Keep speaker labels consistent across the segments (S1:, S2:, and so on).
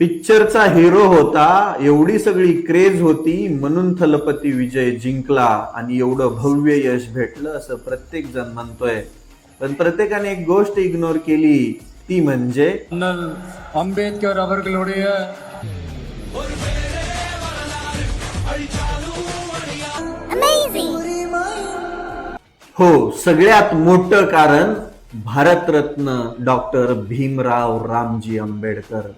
S1: पिक्चरचा हिरो होता, एवढी सगळी क्रेज होती म्हणून थलपती विजय जिंकला आणि एवढं भव्य यश भेटलं असं प्रत्येक जण म्हणतोय. पण प्रत्येकाने एक गोष्ट इग्नोर केली, ती म्हणजे
S2: அண்ணல் அம்பேத்கர் அவர்களுடைய
S1: हो, सगळ्यात मोठं कारण भारतरत्न डॉक्टर भीमराव रामजी आंबेडकर.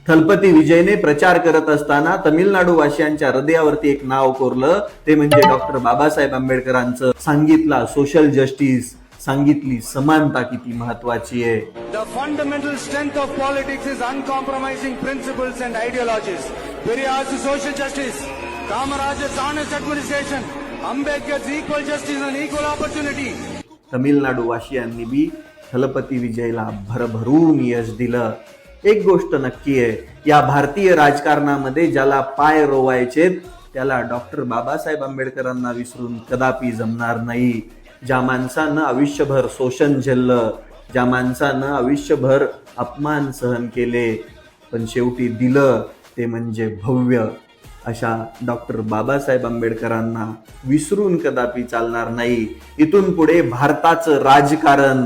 S1: थलपती विजयने प्रचार करत असताना तमिळनाडू वासियांच्या हृदयावरती एक नाव कोरलं, ते म्हणजे डॉक्टर बाबासाहेब आंबेडकरांचं. सांगितला सोशल जस्टिस, सांगितली समानता किती महत्वाची आहे.
S3: The fundamental strength of politics is uncompromising principles and ideologies. Periyar's social justice, Kamaraj's honest administration, Ambedkar's equal justice and equal opportunity.
S1: Tamil Nadu वासियांनी बी थलपती विजयला भरभरून यश दिलं. एक गोष्ट नक्की आहे, या भारतीय राजकारणामध्ये ज्याला पाय रोवायचे त्याला डॉक्टर बाबासाहेब आंबेडकरांना विसरून कदापि जमणार नाही. ज्या माणसानं आयुष्यभर शोषण झेललं, ज्या माणसानं आयुष्यभर अपमान सहन केले, पण शेवटी दिलं ते म्हणजे भव्य, अशा डॉक्टर बाबासाहेब आंबेडकरांना विसरून कदापि चालणार नाही. इथून पुढे भारताचं राजकारण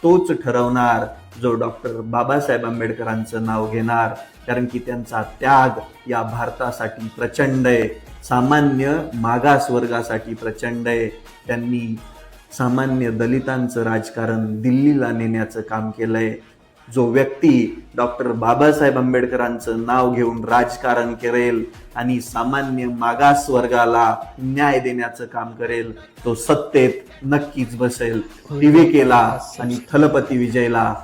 S1: तोच ठरवणार जो डॉक्टर बाबासाहेब आंबेडकरांचं नाव घेणार, कारण की त्यांचा त्याग या भारतासाठी प्रचंड आहे, सामान्य मागासवर्गासाठी प्रचंड आहे. त्यांनी सामान्य दलितांचं राजकारण दिल्लीला नेण्याचं काम केलंय. जो व्यक्ती डॉक्टर बाबासाहेब आंबेडकरांचं नाव घेऊन राजकारण करेल आणि सामान्य मागासवर्गाला न्याय देण्याचं काम करेल, तो सत्तेत नक्कीच बसेल. टीव्ही केला आणि थलपती विजयला